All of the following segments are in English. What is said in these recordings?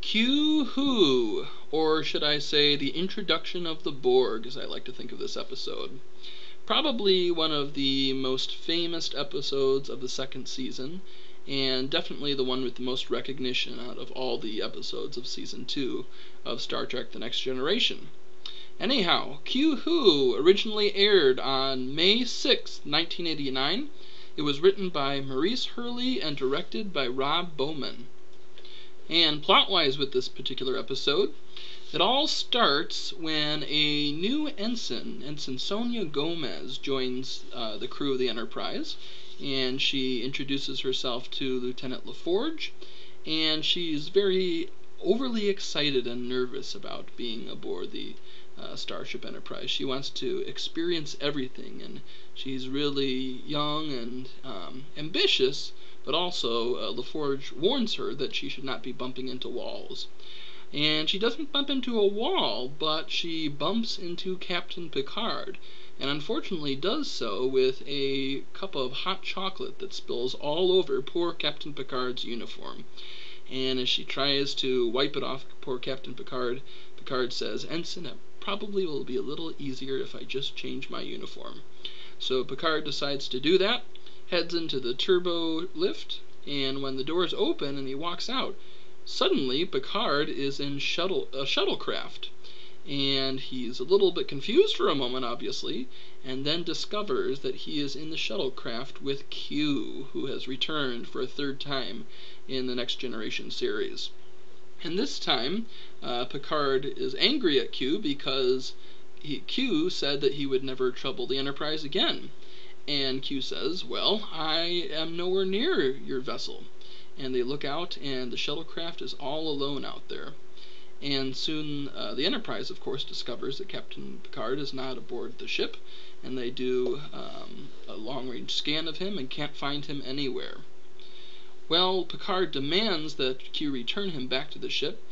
Q-Who, or should I say the introduction of the Borg, as I like to think of this episode. Probably one of the most famous episodes of the second season, and definitely the one with the most recognition out of all the episodes of Season 2 of Star Trek The Next Generation. Anyhow, Q-Who originally aired on May 6, 1989. It was written by Maurice Hurley and directed by Rob Bowman. And plot-wise with this particular episode, it all starts when a new Ensign Sonia Gomez, joins the crew of the Enterprise, and she introduces herself to Lieutenant LaForge, and she's very overly excited and nervous about being aboard the Starship Enterprise. She wants to experience everything, and she's really young and ambitious, but also LaForge warns her that she should not be bumping into walls. And she doesn't bump into a wall, but she bumps into Captain Picard, and unfortunately does so with a cup of hot chocolate that spills all over poor Captain Picard's uniform. And as she tries to wipe it off poor Captain Picard, Picard says, "Ensign, it probably will be a little easier if I just change my uniform." So Picard decides to do that, heads into the turbo lift, and when the doors open and he walks out, suddenly Picard is in a shuttlecraft, and he's a little bit confused for a moment, obviously, and then discovers that he is in the shuttlecraft with Q, who has returned for a third time in the Next Generation series. And this time, Picard is angry at Q because Q said that he would never trouble the Enterprise again. And Q says, "Well, I am nowhere near your vessel." And they look out, and the shuttlecraft is all alone out there. And soon the Enterprise, of course, discovers that Captain Picard is not aboard the ship, and they do a long-range scan of him and can't find him anywhere. Well, Picard demands that Q return him back to the ship,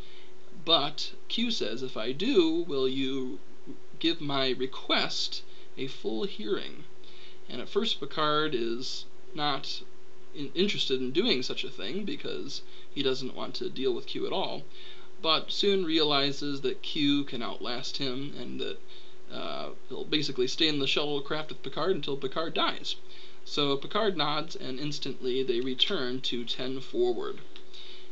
but Q says, "If I do, will you give my request a full hearing?" And at first Picard is not interested in doing such a thing because he doesn't want to deal with Q at all, but soon realizes that Q can outlast him, and that he'll basically stay in the shuttlecraft with Picard until Picard dies. So Picard nods, and instantly they return to 10 forward.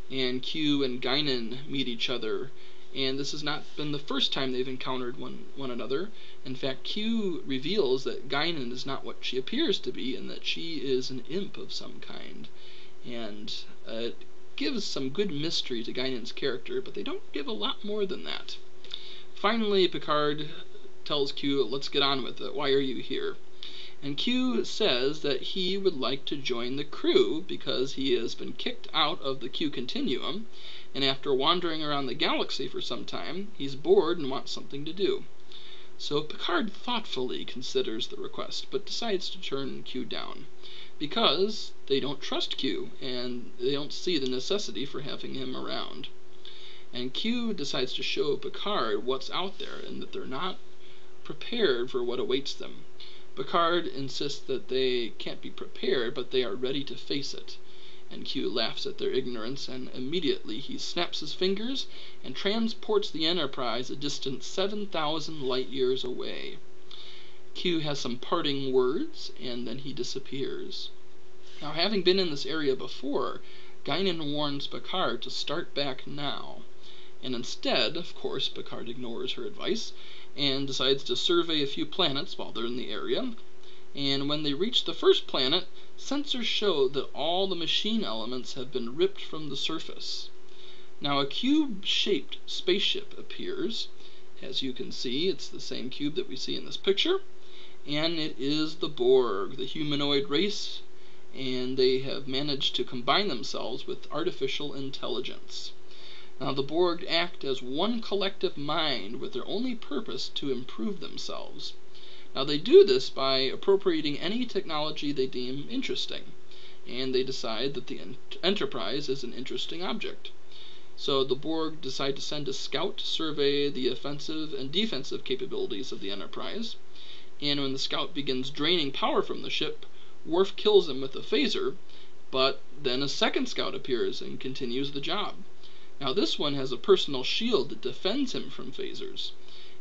And Q and Guinan meet each other, and this has not been the first time they've encountered one another. In fact, Q reveals that Guinan is not what she appears to be, and that she is an imp of some kind. And it gives some good mystery to Guinan's character, but they don't give a lot more than that. Finally, Picard tells Q, "Let's get on with it. Why are you here?" And Q says that he would like to join the crew because he has been kicked out of the Q Continuum, and after wandering around the galaxy for some time, he's bored and wants something to do. So Picard thoughtfully considers the request, but decides to turn Q down, because they don't trust Q, and they don't see the necessity for having him around. And Q decides to show Picard what's out there, and that they're not prepared for what awaits them. Picard insists that they can't be prepared, but they are ready to face it. And Q laughs at their ignorance, and immediately he snaps his fingers and transports the Enterprise a distant 7,000 light-years away. Q has some parting words, and then he disappears. Now, having been in this area before, Guinan warns Picard to start back now. And instead, of course, Picard ignores her advice and decides to survey a few planets while they're in the area. And when they reach the first planet, sensors show that all the machine elements have been ripped from the surface. Now a cube-shaped spaceship appears. As you can see, it's the same cube that we see in this picture, and it is the Borg, the humanoid race, and they have managed to combine themselves with artificial intelligence. Now the Borg act as one collective mind with their only purpose to improve themselves. Now they do this by appropriating any technology they deem interesting, and they decide that the Enterprise is an interesting object. So the Borg decide to send a scout to survey the offensive and defensive capabilities of the Enterprise, and when the scout begins draining power from the ship, Worf kills him with a phaser, but then a second scout appears and continues the job. Now this one has a personal shield that defends him from phasers,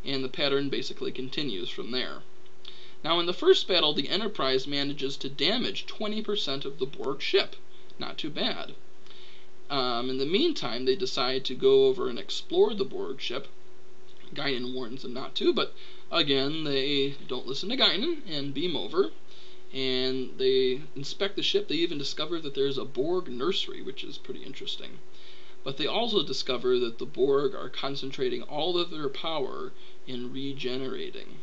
and the pattern basically continues from there. Now in the first battle, the Enterprise manages to damage 20% of the Borg ship. Not too bad. In the meantime, they decide to go over and explore the Borg ship. Guinan warns them not to, but again, they don't listen to Guinan and beam over. And they inspect the ship. They even discover that there's a Borg nursery, which is pretty interesting. But they also discover that the Borg are concentrating all of their power in regenerating.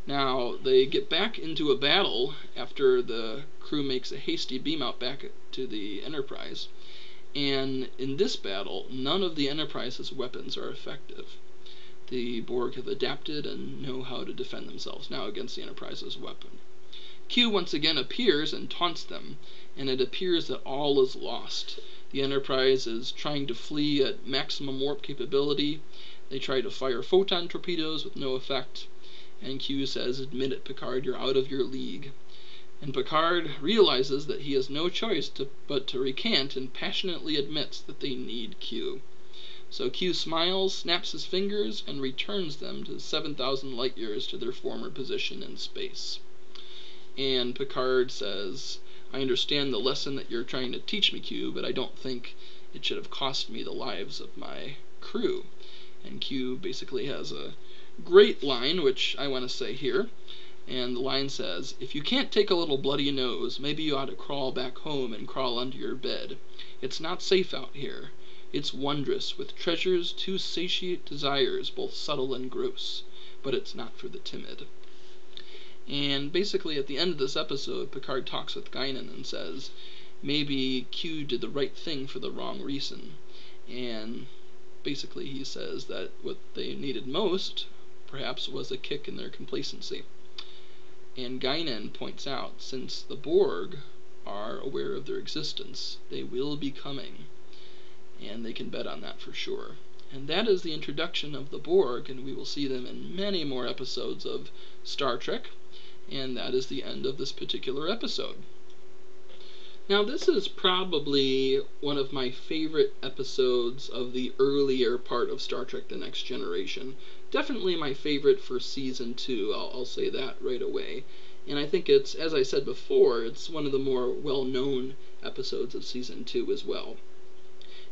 Now, they get back into a battle after the crew makes a hasty beam out back to the Enterprise. And in this battle, none of the Enterprise's weapons are effective. The Borg have adapted and know how to defend themselves now against the Enterprise's weapon. Q once again appears and taunts them, and it appears that all is lost. The Enterprise is trying to flee at maximum warp capability. They try to fire photon torpedoes with no effect. And Q says, "Admit it, Picard, you're out of your league." And Picard realizes that he has no choice but to recant and passionately admits that they need Q. So Q smiles, snaps his fingers, and returns them to 7,000 light years to their former position in space. And Picard says, "I understand the lesson that you're trying to teach me, Q, but I don't think it should have cost me the lives of my crew." And Q basically has a great line, which I want to say here. And the line says, "If you can't take a little bloody nose, maybe you ought to crawl back home and crawl under your bed. It's not safe out here. It's wondrous, with treasures to satiate desires, both subtle and gross. But it's not for the timid." And basically at the end of this episode, Picard talks with Guinan and says, maybe Q did the right thing for the wrong reason. And basically he says that what they needed most, perhaps, was a kick in their complacency. And Guinan points out, since the Borg are aware of their existence, they will be coming. And they can bet on that for sure. And that is the introduction of the Borg, and we will see them in many more episodes of Star Trek. And that is the end of this particular episode. Now, this is probably one of my favorite episodes of the earlier part of Star Trek The Next Generation. Definitely my favorite for Season 2, I'll say that right away. And I think it's, as I said before, it's one of the more well-known episodes of Season 2 as well.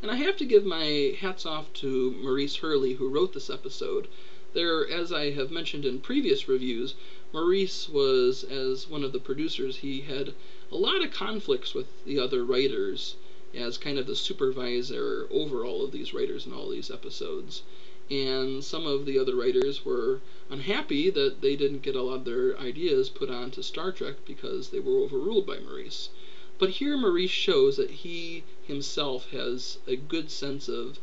And I have to give my hats off to Maurice Hurley, who wrote this episode. There, as I have mentioned in previous reviews, Maurice was, as one of the producers, he had a lot of conflicts with the other writers as kind of the supervisor over all of these writers in all these episodes. And some of the other writers were unhappy that they didn't get a lot of their ideas put onto Star Trek because they were overruled by Maurice. But here Maurice shows that he himself has a good sense of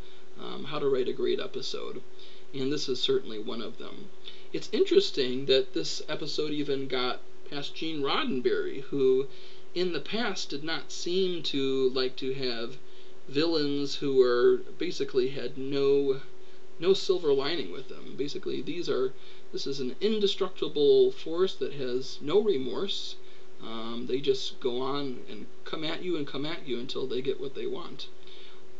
how to write a great episode. And this is certainly one of them. It's interesting that this episode even got past Gene Roddenberry, who in the past did not seem to like to have villains who were basically had no silver lining with them. Basically, this is an indestructible force that has no remorse. They just go on and come at you until they get what they want.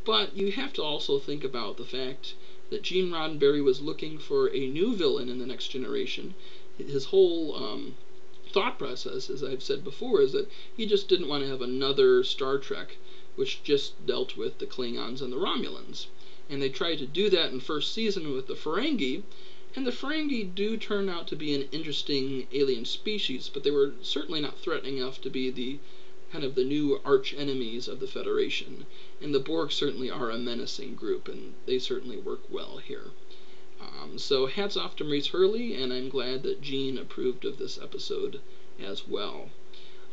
But you have to also think about the fact that Gene Roddenberry was looking for a new villain in The Next Generation. His whole thought process, as I've said before, is that he just didn't want to have another Star Trek which just dealt with the Klingons and the Romulans. And they tried to do that in first season with the Ferengi, and the Ferengi do turn out to be an interesting alien species, but they were certainly not threatening enough to be the kind of the new arch enemies of the Federation. And the Borg certainly are a menacing group, and they certainly work well here. So hats off to Maurice Hurley, and I'm glad that Gene approved of this episode as well.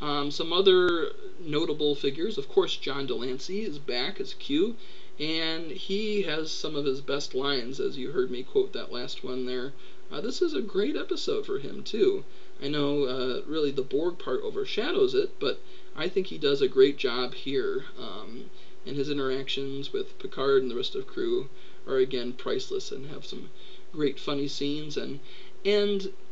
Some other notable figures, of course, John Delancey is back as Q, and he has some of his best lines, as you heard me quote that last one there. This is a great episode for him, too. I know really the Borg part overshadows it, but I think he does a great job here. And his interactions with Picard and the rest of the crew are, again, priceless and have some great funny scenes. And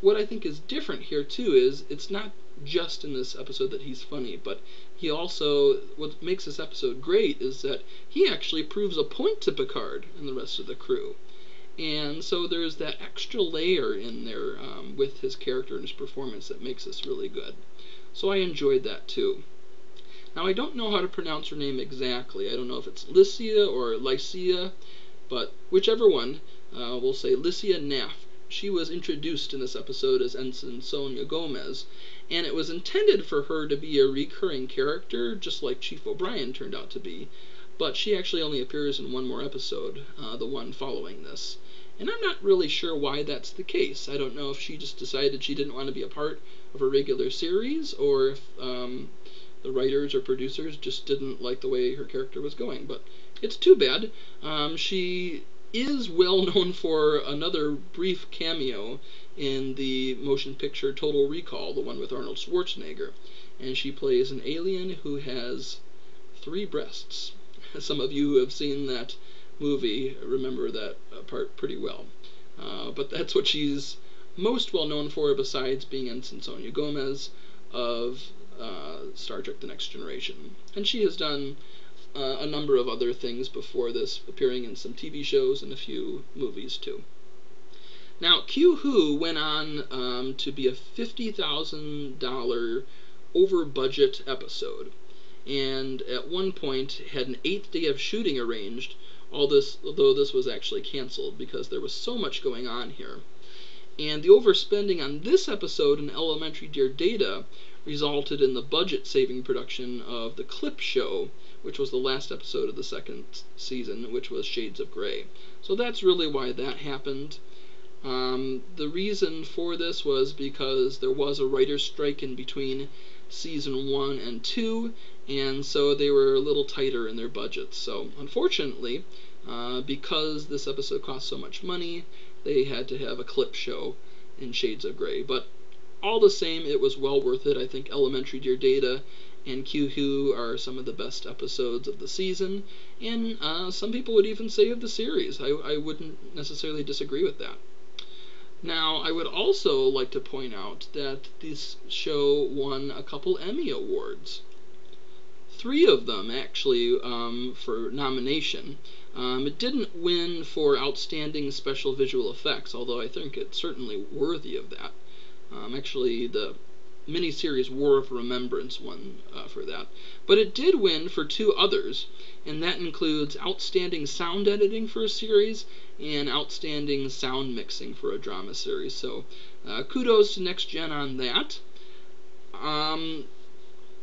what I think is different here, too, is it's not just in this episode that he's funny, but he also, what makes this episode great is that he actually proves a point to Picard and the rest of the crew. And so there's that extra layer in there with his character and his performance that makes this really good. So I enjoyed that too. Now I don't know how to pronounce her name exactly. I don't know if it's Lycia or Lycia, but whichever one, we'll say Lycia Naff. She was introduced in this episode as Ensign Sonia Gomez, and it was intended for her to be a recurring character, just like Chief O'Brien turned out to be, but she actually only appears in one more episode, the one following this. And I'm not really sure why that's the case. I don't know if she just decided she didn't want to be a part of a regular series, or if the writers or producers just didn't like the way her character was going, but it's too bad. She is well known for another brief cameo in the motion picture Total Recall, the one with Arnold Schwarzenegger, and she plays an alien who has 3 breasts. Some of you who have seen that movie remember that part pretty well. But that's what she's most well known for, besides being Ensign Sonia Gomez of Star Trek The Next Generation. And she has done a number of other things before this, appearing in some TV shows and a few movies too. Now, Q-Who went on to be a $50,000 over-budget episode, and at one point had an 8th day of shooting arranged, although this was actually canceled because there was so much going on here. And the overspending on this episode in Elementary Dear Data resulted in the budget-saving production of The Clip Show, which was the last episode of the 2nd season, which was Shades of Grey. So that's really why that happened. The reason for this was because there was a writer's strike in between season 1 and 2, and so they were a little tighter in their budgets. So unfortunately, because this episode cost so much money, they had to have a clip show in Shades of Grey. But all the same, it was well worth it. I think Elementary Dear Data and Q-Who are some of the best episodes of the season, and some people would even say of the series. I wouldn't necessarily disagree with that. Now, I would also like to point out that this show won a couple Emmy Awards. 3 of them, actually, for nomination. It didn't win for Outstanding Special Visual Effects, although I think it's certainly worthy of that. Actually, the miniseries War of Remembrance won for that. But it did win for 2 others, and that includes Outstanding Sound Editing for a series and Outstanding Sound Mixing for a drama series. So kudos to Next Gen on that.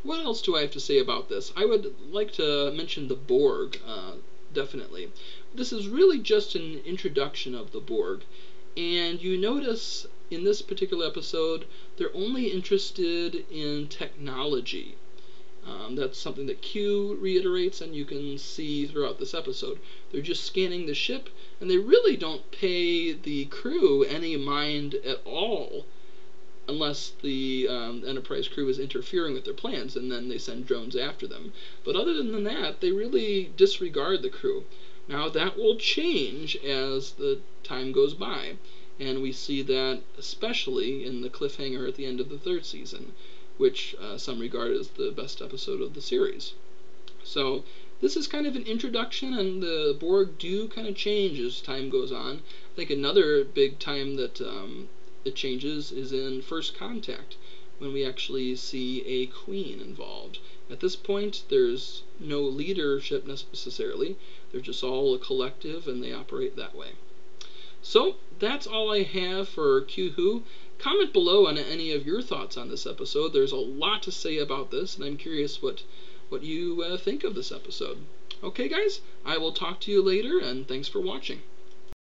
What else do I have to say about this? I would like to mention the Borg, definitely. This is really just an introduction of the Borg, and you notice in this particular episode they're only interested in technology. That's something that Q reiterates, and you can see throughout this episode. They're just scanning the ship, and they really don't pay the crew any mind at all, unless the Enterprise crew is interfering with their plans, and then they send drones after them. But other than that, they really disregard the crew. Now, that will change as the time goes by, and we see that especially in the cliffhanger at the end of the 3rd season, which some regard as the best episode of the series. So this is kind of an introduction, and the Borg do kind of change as time goes on. I think another big time that it changes is in First Contact, when we actually see a queen involved. At this point, there's no leadership necessarily. They're just all a collective, and they operate that way. So that's all I have for Q-Who. Comment below on any of your thoughts on this episode. There's a lot to say about this, and I'm curious what you think of this episode. Okay, guys, I will talk to you later, and thanks for watching.